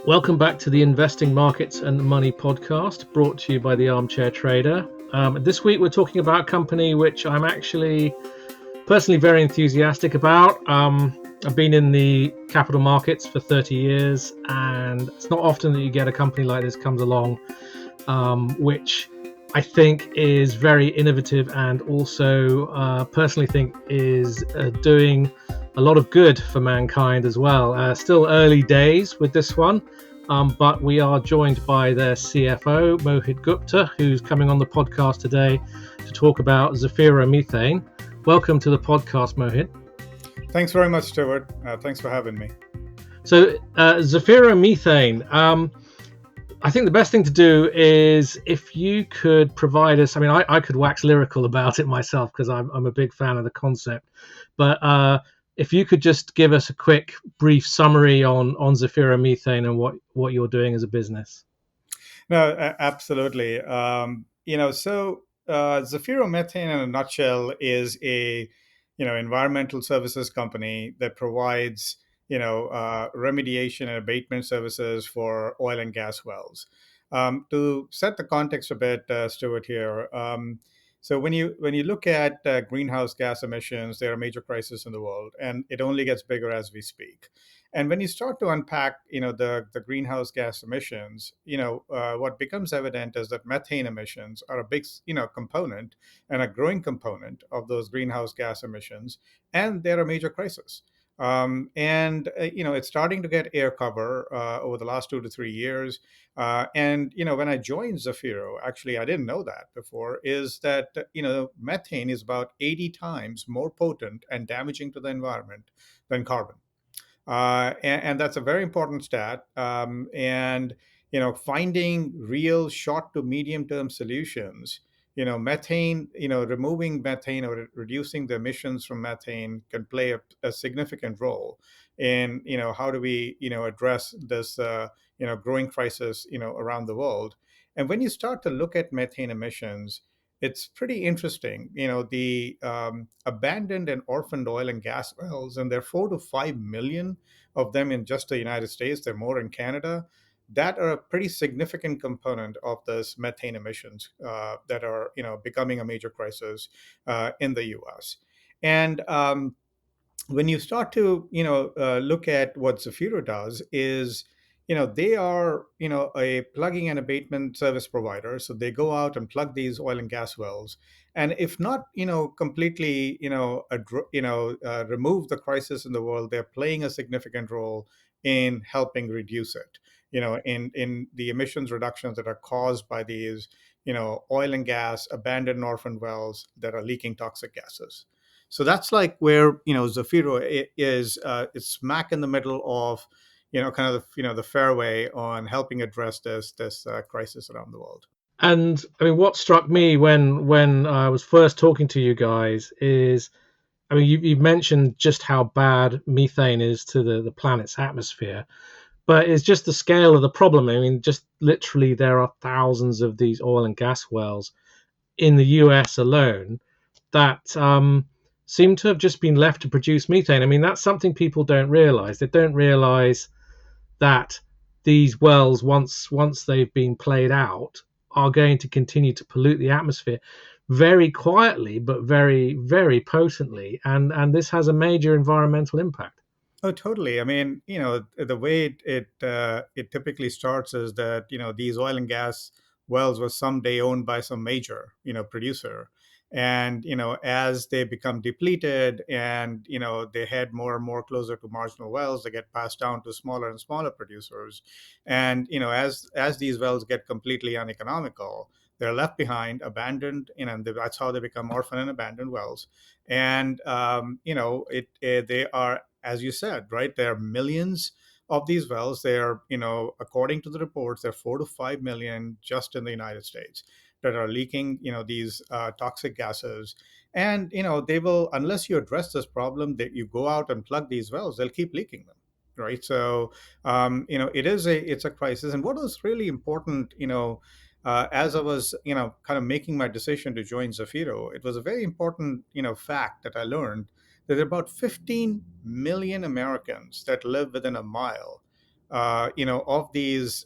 Welcome back to the Investing Markets and Money podcast, brought to you by the Armchair Trader. This week we're talking about a company which I'm actually personally very enthusiastic about. I've been in the capital markets for 30 years, and it's not often that you get a company like this comes along, which I think is very innovative and also personally think is doing a lot of good for mankind as well. Still early days with this one, but we are joined by their CFO, Mohit Gupta, who's coming on the podcast today to talk about Zefiro Methane. Welcome to the podcast, Mohit. Thanks very much, Stuart. Thanks for having me. So, Zefiro Methane, I think the best thing to do is if you could provide us, I could wax lyrical about it myself because I'm a big fan of the concept, but if you could just give us a quick, brief summary on Zefiro Methane and what you're doing as a business. No, absolutely. Zefiro Methane, in a nutshell, is a environmental services company that provides remediation and abatement services for oil and gas wells. To set the context a bit, Stuart, here. So when you look at greenhouse gas emissions, they're a major crisis in the world, and it only gets bigger as we speak. And when you start to unpack, the greenhouse gas emissions, what becomes evident is that methane emissions are a big, component and a growing component of those greenhouse gas emissions, and they're a major crisis. It's starting to get air cover over the last 2 to 3 years. When I joined Zefiro, actually, I didn't know that before, is that, methane is about 80 times more potent and damaging to the environment than carbon. And that's a very important stat. Finding real short to medium term solutions. Methane, removing methane or reducing the emissions from methane can play a significant role in, how do we, address this, growing crisis, around the world. And when you start to look at methane emissions, it's pretty interesting. The abandoned and orphaned oil and gas wells, and there are 4 to 5 million of them in just the United States. There are more in Canada. That are a pretty significant component of this methane emissions that are, becoming a major crisis in the U.S. And when you start to look at what Zefiro does is they are a plugging and abatement service provider, so they go out and plug these oil and gas wells, and if not completely remove the crisis in the world, they're playing a significant role in helping reduce it, in the emissions reductions that are caused by these oil and gas abandoned and orphaned wells that are leaking toxic gases. So that's like where Zefiro is. It's smack in the middle of kind of the fairway on helping address this crisis around the world. And what struck me when I was first talking to you guys is, you've mentioned just how bad methane is to the planet's atmosphere, but it's just the scale of the problem. Just literally there are thousands of these oil and gas wells in the US alone that seem to have just been left to produce methane. That's something people don't realize. They don't realize that these wells, once they've been played out, are going to continue to pollute the atmosphere very quietly, but very, very potently. And this has a major environmental impact. Oh, totally. The way it typically starts is that these oil and gas wells were someday owned by some major producer, and as they become depleted and they head more and more closer to marginal wells, they get passed down to smaller and smaller producers, and as these wells get completely uneconomical, they're left behind, abandoned, and that's how they become orphan and abandoned wells. And they are, as you said, right? There are millions of these wells. They are, according to the reports, there are 4 to 5 million just in the United States that are leaking, these toxic gases. And they will, unless you address this problem, that you go out and plug these wells, they'll keep leaking them, right? So, it's a crisis. And what was really important, as I was, kind of making my decision to join Zefiro, it was a very important, fact that I learned that there are about 15 million Americans that live within a mile of these,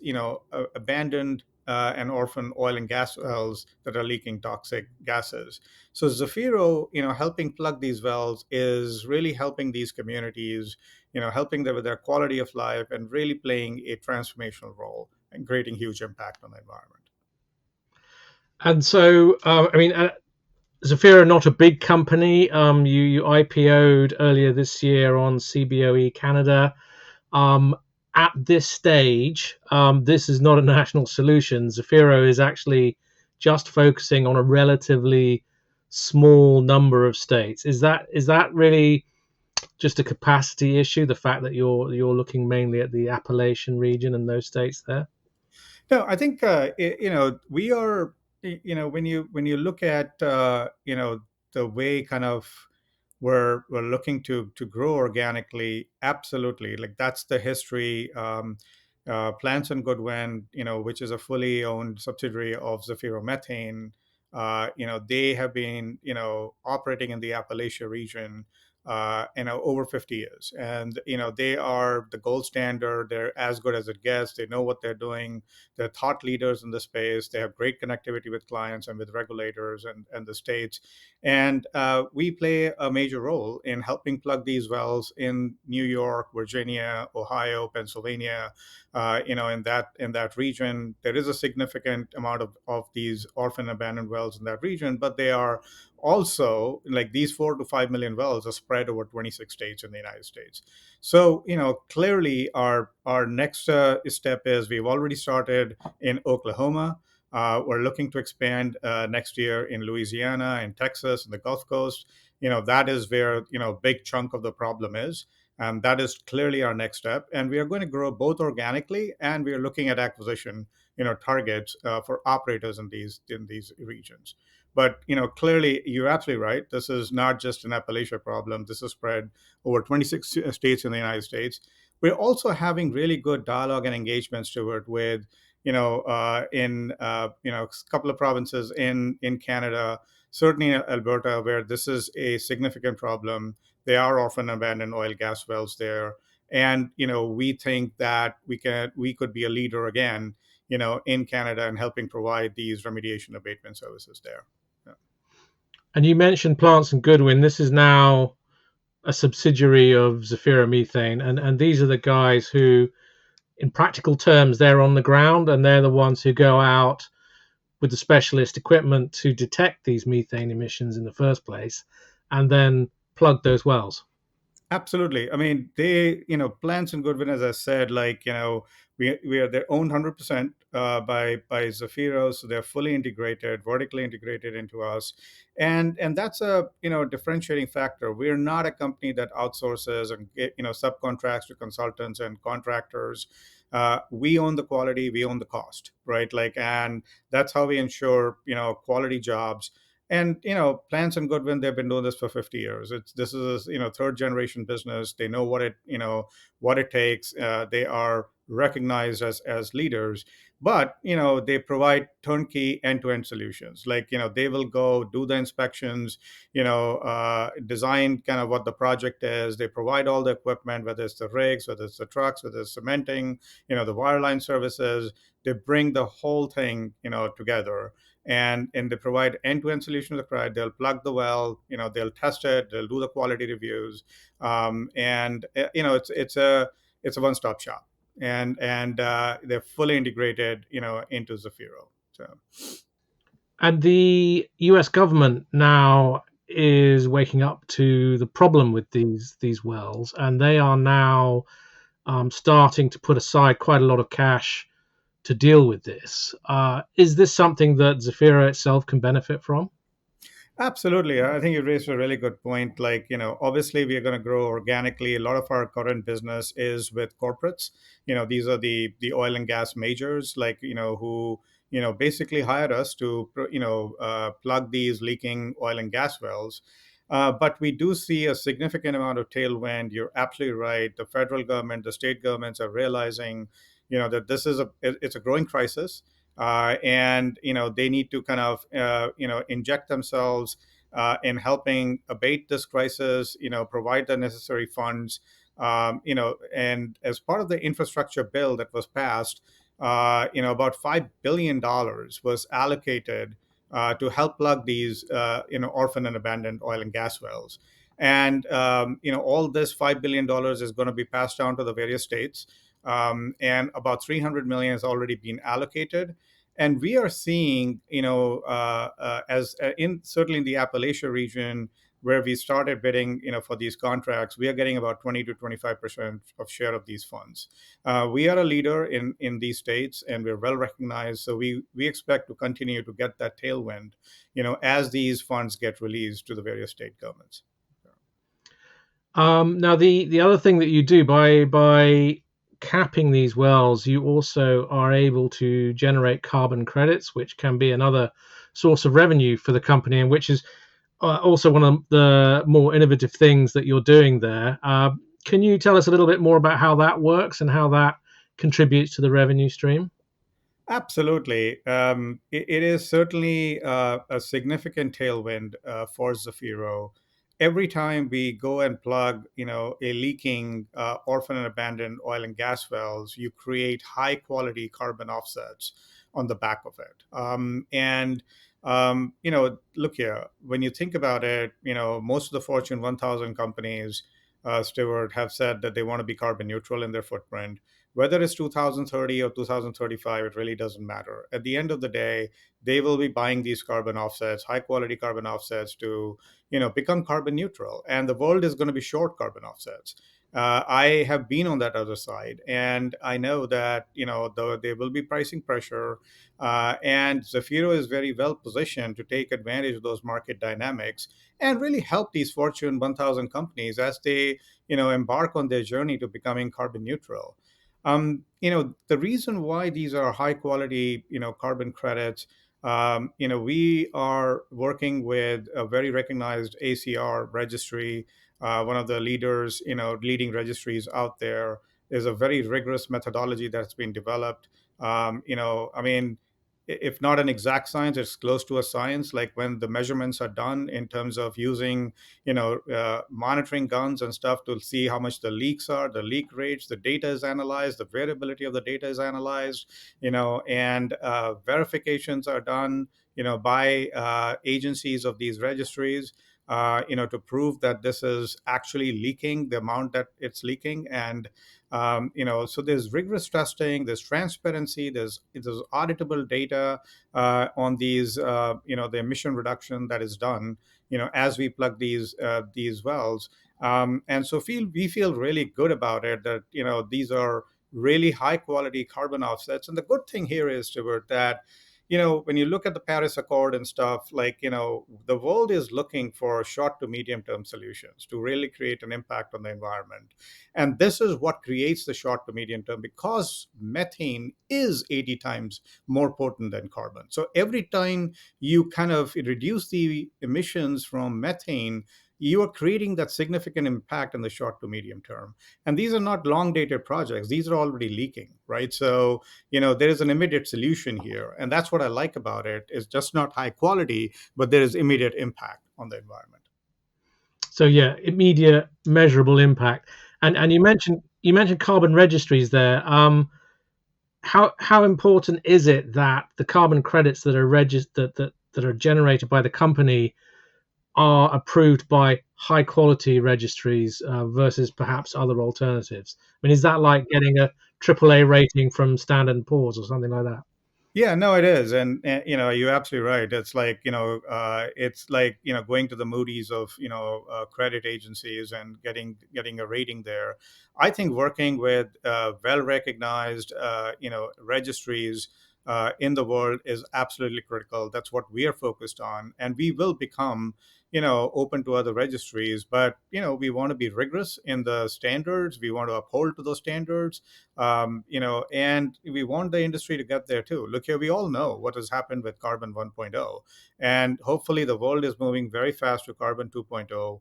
abandoned and orphan oil and gas wells that are leaking toxic gases. So Zefiro, helping plug these wells is really helping these communities, helping them with their quality of life and really playing a transformational role and creating huge impact on the environment. And so, Zefiro, not a big company. You IPO'd earlier this year on CBOE Canada. Um, at this stage, this is not a national solution. Zefiro is actually just focusing on a relatively small number of states. Is that really just a capacity issue? The fact that you're looking mainly at the Appalachian region and those states there. No, I think we are. When you look at the way kind of we're looking to grow organically, absolutely. Like that's the history. Plants and Goodwin, which is a fully owned subsidiary of Zefiro Methane, they have been operating in the Appalachia region over 50 years, and they are the gold standard. They're as good as it gets. They know what they're doing. They're thought leaders in the space. They have great connectivity with clients and with regulators and the states. And we play a major role in helping plug these wells in New York, Virginia, Ohio, Pennsylvania. In that region, there is a significant amount of these orphan abandoned wells in that region, but they are also like these 4 to 5 million wells are spread over 26 states in the United States. So clearly our next step is we've already started in Oklahoma. We're looking to expand next year in Louisiana, in Texas, and the Gulf Coast. That is where big chunk of the problem is. That is clearly our next step, and we are going to grow both organically, and we are looking at acquisition, targets for operators in these regions. But clearly, you're absolutely right. This is not just an Appalachia problem. This is spread over 26 states in the United States. We're also having really good dialogue and engagement, Stuart, with in a couple of provinces in Canada, certainly in Alberta, where this is a significant problem. They are often abandoned oil gas wells there, and we think that we could be a leader again, in Canada and helping provide these remediation abatement services there. Yeah. And you mentioned Plants and Goodwin. This is now a subsidiary of Zefiro Methane, and these are the guys who, in practical terms, they're on the ground and they're the ones who go out with the specialist equipment to detect these methane emissions in the first place, and then plug those wells. Absolutely. I mean, Plants and Goodwin, as I said, like, we are their own 100% by Zafiro. So they're fully integrated, vertically integrated into us. And that's a, differentiating factor. We're not a company that outsources and, subcontracts to consultants and contractors. We own the quality, we own the cost, right? Like, and that's how we ensure, quality jobs. And Plants and Goodwin, they've been doing this for 50 years. This is third generation business. They know what it takes. They are recognized as leaders, but they provide turnkey end to end solutions. Like they will go do the inspections, design kind of what the project is. They provide all the equipment, whether it's the rigs, whether it's the trucks, whether it's cementing, the wireline services. They bring the whole thing together, and they provide end-to-end solutions required. They'll plug the well, they'll test it, they'll do the quality reviews, and it's a one-stop shop, and they're fully integrated, into Zefiro. So And the US government now is waking up to the problem with these wells, and they are now starting to put aside quite a lot of cash to deal with this. Is this something that Zefiro itself can benefit from? absolutely. I think you raised a really good point. Like, obviously we are going to grow organically. A lot of our current business is with corporates. These are the oil and gas majors, like, who, basically hire us to, plug these leaking oil and gas wells. But we do see a significant amount of tailwind. You're absolutely right. The federal government, the state governments are realizing, that it's a growing crisis, and they need to kind of inject themselves in helping abate this crisis, provide the necessary funds. And as part of the infrastructure bill that was passed, about $5 billion was allocated to help plug these, orphan and abandoned oil and gas wells. And all this $5 billion is going to be passed down to the various states, and about 300 million has already been allocated. And we are seeing, as in certainly in the Appalachia region, where we started bidding, for these contracts, we are getting about 20 to 25% of share of these funds. We are a leader in these states, and we're well recognized. So we expect to continue to get that tailwind, as these funds get released to the various state governments. Now, the other thing that you do by capping these wells, you also are able to generate carbon credits, which can be another source of revenue for the company, and which is also one of the more innovative things that you're doing there. Can you tell us a little bit more about how that works and how that contributes to the revenue stream? Absolutely. It is certainly a significant tailwind for Zefiro. Every time we go and plug, a leaking orphan and abandoned oil and gas wells, you create high quality carbon offsets on the back of it. Look here, when you think about it, most of the Fortune 1000 companies, Stewart, have said that they want to be carbon neutral in their footprint. Whether it's 2030 or 2035, it really doesn't matter. At the end of the day, they will be buying these carbon offsets, high quality carbon offsets, to become carbon neutral. And the world is going to be short carbon offsets. I have been on that other side, and I know that there will be pricing pressure, and Zefiro is very well positioned to take advantage of those market dynamics and really help these Fortune 1000 companies as they embark on their journey to becoming carbon neutral. The reason why these are high quality, carbon credits, we are working with a very recognized ACR registry, one of the leaders, leading registries out there. There's a very rigorous methodology that's been developed. I mean, if not an exact science, it's close to a science. Like when the measurements are done in terms of using, monitoring guns and stuff to see how much the leaks are, the leak rates, the data is analyzed, the variability of the data is analyzed, and verifications are done, by agencies of these registries, to prove that this is actually leaking, the amount that it's leaking. And so there's rigorous testing, there's transparency, there's auditable data on these, the emission reduction that is done, as we plug these wells. And so we feel really good about it, that these are really high quality carbon offsets. And the good thing here is, Stuart, that when you look at the Paris Accord and stuff, like, the world is looking for short to medium term solutions to really create an impact on the environment. And this is what creates the short to medium term, because methane is 80 times more potent than carbon. So every time you kind of reduce the emissions from methane, you are creating that significant impact in the short to medium term. And these are not long dated projects, these are already leaking, right? So there is an immediate solution here, and that's what I like about it. It's just not high quality, but there is immediate impact on the environment. So yeah, immediate measurable impact. And you mentioned carbon registries there. How important is it that the carbon credits that are registered that are generated by the company are approved by high quality registries versus perhaps other alternatives? I mean, is that like getting a AAA rating from Standard and Poor's or something like that? Yeah, no, it is, and you're absolutely right. It's like going to the Moody's of credit agencies and getting a rating there. I think working with well recognized registries in the world is absolutely critical. That's what we are focused on, and we will become open to other registries. But we want to be rigorous in the standards. We want to uphold to those standards, and we want the industry to get there too. Look here, we all know what has happened with Carbon 1.0, and hopefully the world is moving very fast to Carbon 2.0.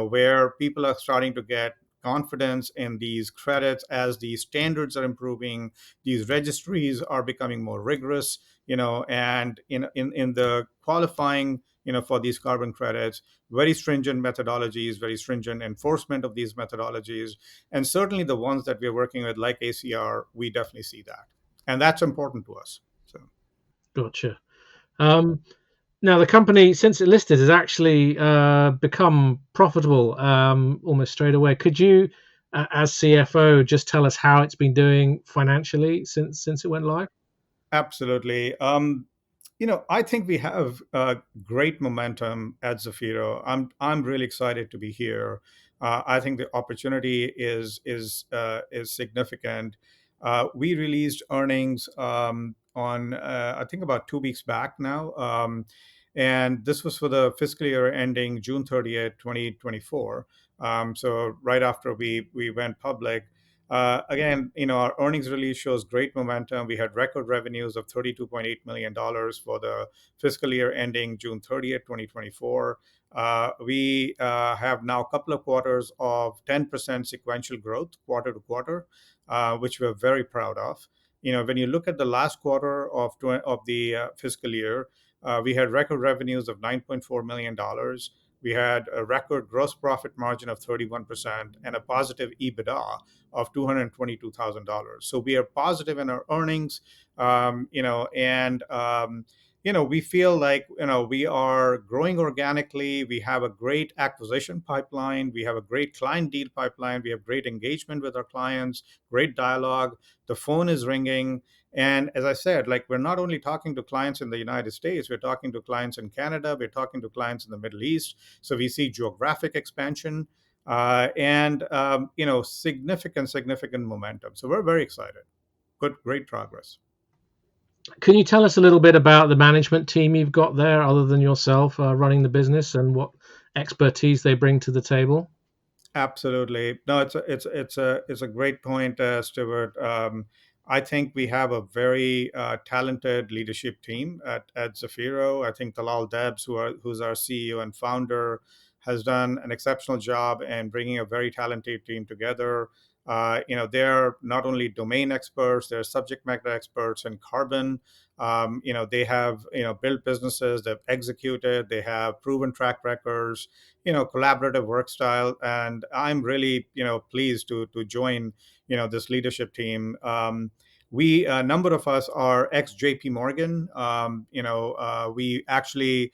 Where people are starting to get confidence in these credits as these standards are improving, these registries are becoming more rigorous, and in the qualifying, for these carbon credits, very stringent methodologies, very stringent enforcement of these methodologies, and certainly the ones that we're working with, like ACR, we definitely see that, and that's important to us. So. Gotcha. Um, Now, the company, since it listed, has actually become profitable almost straight away. Could you, as CFO, just tell us how it's been doing financially since it went live? Absolutely. I think we have great momentum at Zefiro. I'm really excited to be here. I think the opportunity is significant. We released earnings on I think about 2 weeks back now, and this was for the fiscal year ending June 30th, 2024. So right after we went public. Again, our earnings release shows great momentum. We had record revenues of $32.8 million for the fiscal year ending June 30th, 2024. We have now a couple of quarters of 10% sequential growth quarter to quarter, which we're very proud of. When you look at the last quarter of the fiscal year, we had record revenues of $9.4 million. We had a record gross profit margin of 31% and a positive EBITDA of $222,000. So we are positive in our earnings, we feel like we are growing organically. We have a great acquisition pipeline. We have a great client deal pipeline. We have great engagement with our clients, great dialogue. The phone is ringing. And as I said, like we're not only talking to clients in the United States, we're talking to clients in Canada, we're talking to clients in the Middle East. So we see geographic expansion and significant momentum. So we're very excited. Good, great progress. Can you tell us a little bit about the management team you've got there, other than yourself running the business, and what expertise they bring to the table? Absolutely. No, it's a great point, Stuart. I think we have a very talented leadership team at Zefiro. I think Talal Debs, who's our CEO and founder, has done an exceptional job in bringing a very talented team together. They're not only domain experts, they're subject matter experts in carbon. They have built businesses, they've executed, they have proven track records, collaborative work style, and I'm really pleased to join this leadership team. We a number of us are ex JP Morgan. We actually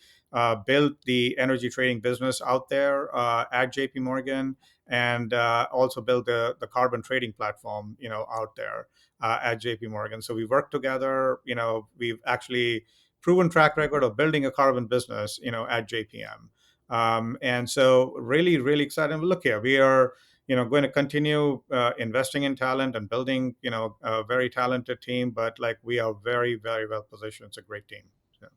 built the energy trading business out there at JP Morgan, and also built the carbon trading platform out there at JP Morgan. So we work together. We've actually proven track record of building a carbon business at JPM. And so really, really excited. Look here, we are going to continue investing in talent and building a very talented team, but like we are very, very well positioned. It's a great team. So.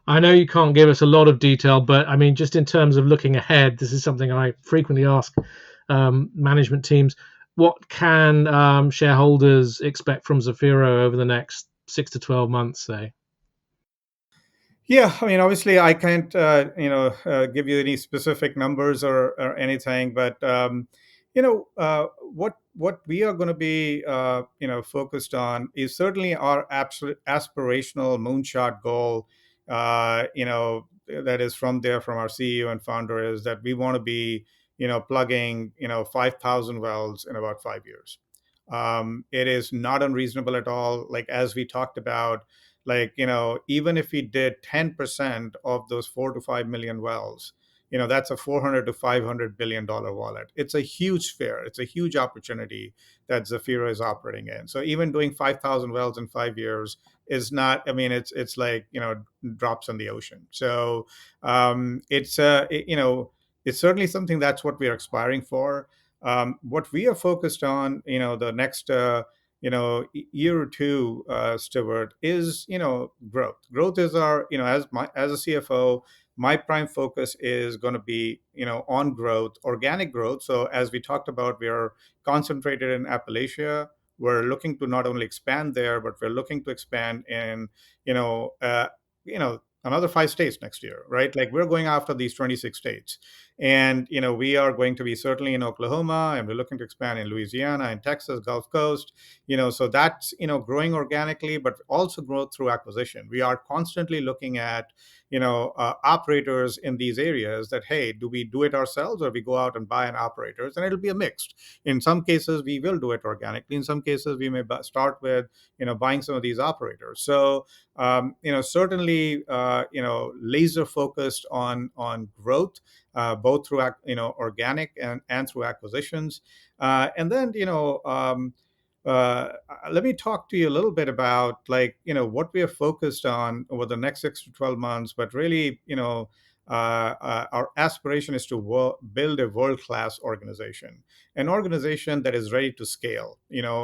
I know you can't give us a lot of detail, but I mean, just in terms of looking ahead, this is something I frequently ask management teams. What can shareholders expect from Zefiro over the next 6 to 12 months, say? Yeah, I mean, obviously, I can't, give you any specific numbers or anything, but what we are going to be, focused on is certainly our absolute aspirational moonshot goal. That is from our CEO and founder, is that we want to be, plugging, 5,000 wells in about 5 years. It is not unreasonable at all. Like as we talked about, like even if we did 10% of those 4 to 5 million wells, that's a 400 to 500 billion dollar wallet. It's a huge sphere. It's a huge opportunity that Zefiro is operating in. So even doing 5,000 wells in 5 years is not, I mean, it's like drops in the ocean. So it's certainly something, that's what we are aspiring for. What we are focused on the next year or two, Stuart, is growth is our as a CFO, my prime focus is going to be on growth, organic growth. So as we talked about, we are concentrated in Appalachia. We're looking to not only expand there, but we're looking to expand in another 5 states next year, right? Like we're going after these 26 states. And we are going to be certainly in Oklahoma, and we're looking to expand in Louisiana and Texas, Gulf Coast. So that's growing organically, but also growth through acquisition. We are constantly looking at operators in these areas that, hey, do we do it ourselves or we go out and buy an operators? And it'll be a mixed. In some cases we will do it organically. In some cases we may start with buying some of these operators. So certainly laser focused on growth, both through organic and through acquisitions. And then uh, let me talk to you a little bit about what we are focused on over the next 6 to 12 months. But really, our aspiration is to build a world-class organization, an organization that is ready to scale,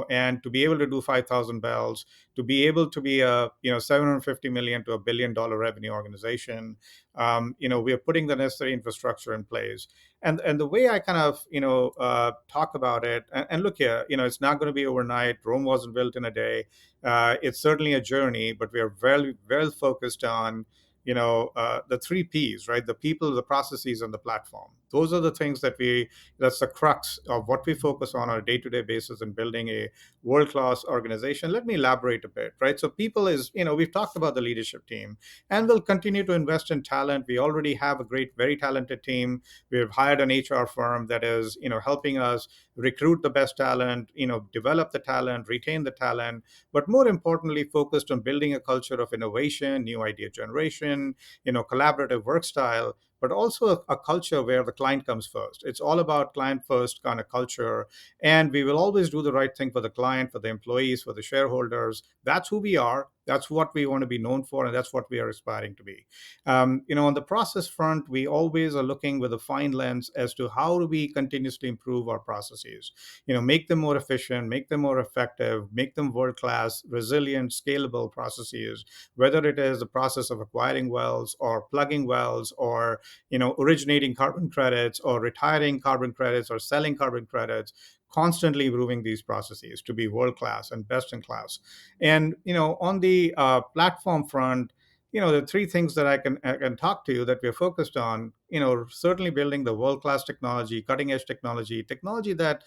and to be able to do 5,000 bells, to be able to be a 750 million to $1 billion revenue organization. We are putting the necessary infrastructure in place. And the way I kind of talk about it, and look here, it's not going to be overnight. Rome wasn't built in a day. It's certainly a journey, but we are very well focused on the three P's, right? The people, the processes, and the platform. Those are the things that's the crux of what we focus on a day-to-day basis in building a world-class organization. Let me elaborate a bit, right? So people is, we've talked about the leadership team, and we'll continue to invest in talent. We already have a great, very talented team. We've hired an HR firm that is, helping us recruit the best talent, develop the talent, retain the talent, but more importantly, focused on building a culture of innovation, new idea generation, collaborative work style, but also a culture where the client comes first. It's all about client first kind of culture. And we will always do the right thing for the client, for the employees, for the shareholders. That's who we are. That's what we want to be known for, and that's what we are aspiring to be. On the process front, we always are looking with a fine lens as to how do we continuously improve our processes, make them more efficient, make them more effective, make them world class, resilient, scalable processes, whether it is the process of acquiring wells or plugging wells or originating carbon credits or retiring carbon credits or selling carbon credits, constantly improving these processes to be world class and best in class. And on the platform front, the three things that I can talk to you that we're focused on, certainly building the world class technology, cutting edge technology that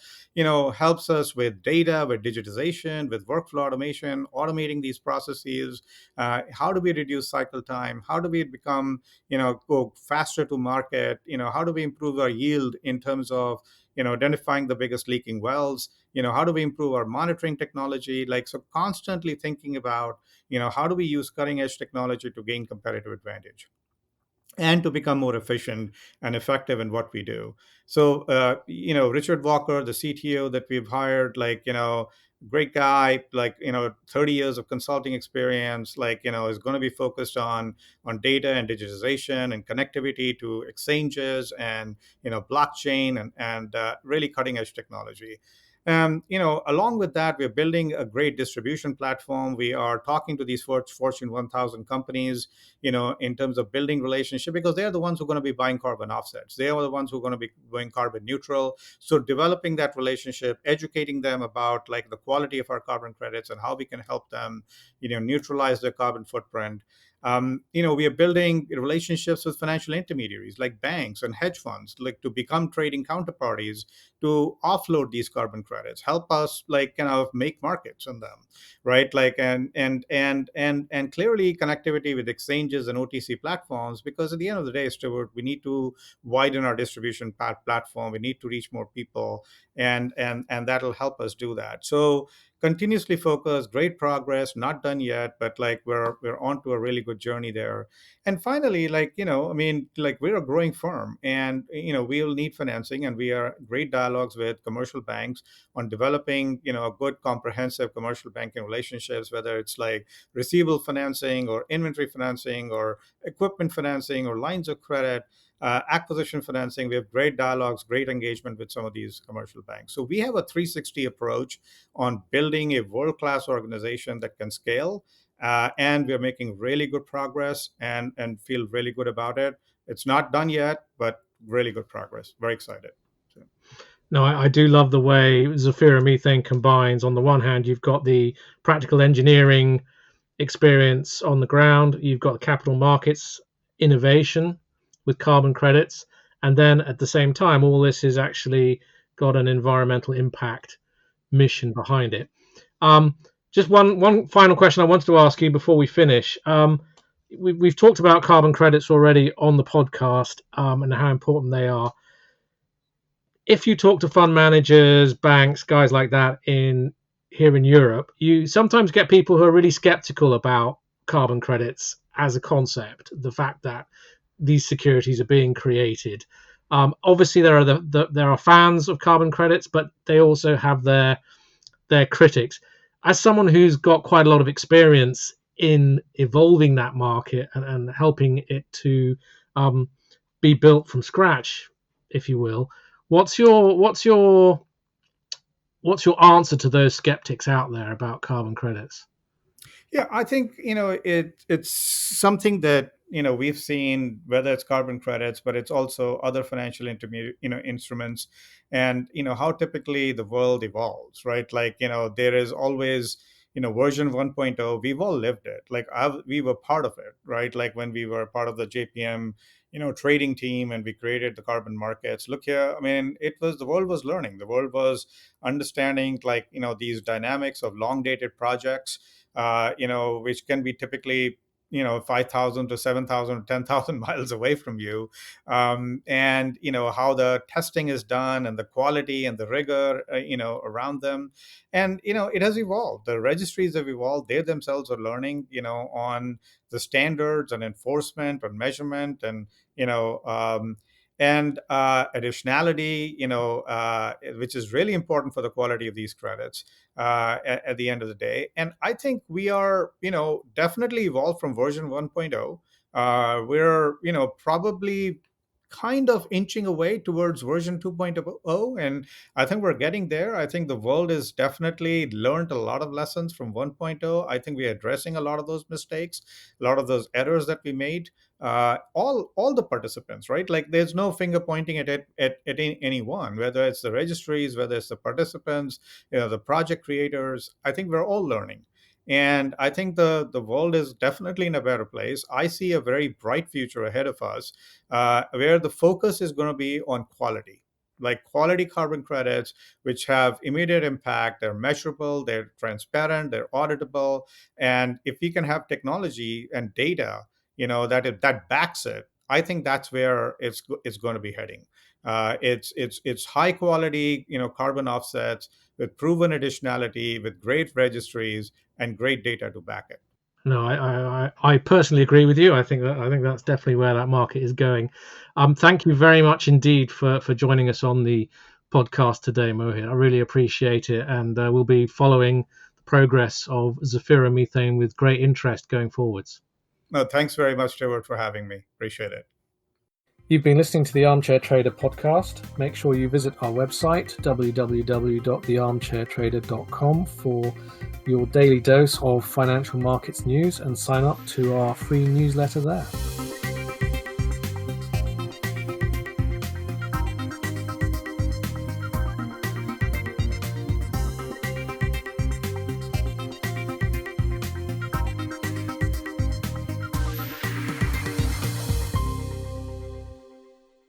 helps us with data, with digitization, with workflow automation, automating these processes. How do we reduce cycle time? How do we become go faster to market? How do we improve our yield in terms of identifying the biggest leaking wells? How do we improve our monitoring technology? So constantly thinking about how do we use cutting edge technology to gain competitive advantage and to become more efficient and effective in what we do. So, Richard Walker, the CTO that we've hired, great guy, 30 years of consulting experience, is going to be focused on data and digitization and connectivity to exchanges and, blockchain and really cutting edge technology. Along with that, we're building a great distribution platform. We are talking to these Fortune 1000 companies, in terms of building relationship, because they're the ones who are going to be buying carbon offsets. They are the ones who are going to be going carbon neutral. So developing that relationship, educating them about the quality of our carbon credits and how we can help them, neutralize their carbon footprint. We are building relationships with financial intermediaries like banks and hedge funds, to become trading counterparties to offload these carbon credits, help us kind of make markets on them, right? And clearly connectivity with exchanges and OTC platforms, because at the end of the day, Stuart, we need to widen our distribution platform. We need to reach more people, and that'll help us do that. So continuously focused, great progress, not done yet, but we're on to a really good journey there. And finally, we're a growing firm, and we'll need financing, and we are great dialogues with commercial banks on developing a good comprehensive commercial banking relationships, whether it's receivable financing or inventory financing or equipment financing or lines of credit, acquisition financing. We have great dialogues, great engagement with some of these commercial banks. So we have a 360 approach on building a world-class organization that can scale, and we're making really good progress and feel really good about it. It's not done yet, but really good progress. Very excited. So. No, I do love the way Zefiro Methane combines. On the one hand, you've got the practical engineering experience on the ground, you've got capital markets innovation with carbon credits, And then at the same time, all this is actually got an environmental impact mission behind it. Just one final question I wanted to ask you before we finish. We've talked about carbon credits already on the podcast, and how important they are. If you talk to fund managers, banks, guys like that here in Europe, you sometimes get people who are really skeptical about carbon credits as a concept, the fact that these securities are being created. Obviously, there are fans of carbon credits, but they also have their critics. As someone who's got quite a lot of experience in evolving that market and helping it to be built from scratch, if you will, what's your answer to those skeptics out there about carbon credits? Yeah, I think it's something that we've seen, whether it's carbon credits, but it's also other financial intermediate instruments, and how typically the world evolves, right? Like there is always version 1.0. We've all lived it. Like we were part of it, right? Like when we were part of the JPM trading team and we created the carbon markets. Look here, I mean, the world was learning, the world was understanding, like these dynamics of long dated projects, which can be typically 5,000 to 7,000 or 10,000 miles away from you, and how the testing is done and the quality and the rigor around them. And it has evolved, the registries have evolved, they themselves are learning on the standards and enforcement and measurement, and additionality, which is really important for the quality of these credits at the end of the day. And I think we are, definitely evolved from version 1.0. We're, probably kind of inching away towards version 2.0, and I think we're getting there. I think the world has definitely learned a lot of lessons from 1.0. I think we're addressing a lot of those mistakes, a lot of those errors that we made. All the participants, right? Like there's no finger pointing at anyone, whether it's the registries, whether it's the participants, the project creators. I think we're all learning. And I think the world is definitely in a better place. I see a very bright future ahead of us, where the focus is going to be on quality, like quality carbon credits, which have immediate impact. They're measurable, they're transparent, they're auditable. And if we can have technology and data, that backs it, I think that's where it's going to be heading. It's high quality, carbon offsets with proven additionality, with great registries and great data to back it. No, I personally agree with you. I think that's definitely where that market is going. Thank you very much indeed for joining us on the podcast today, Mohit. I really appreciate it, and we'll be following the progress of Zefiro Methane with great interest going forwards. No, thanks very much, Stuart, for having me. Appreciate it. You've been listening to the Armchair Trader podcast. Make sure you visit our website, www.thearmchairtrader.com, for your daily dose of financial markets news and sign up to our free newsletter there.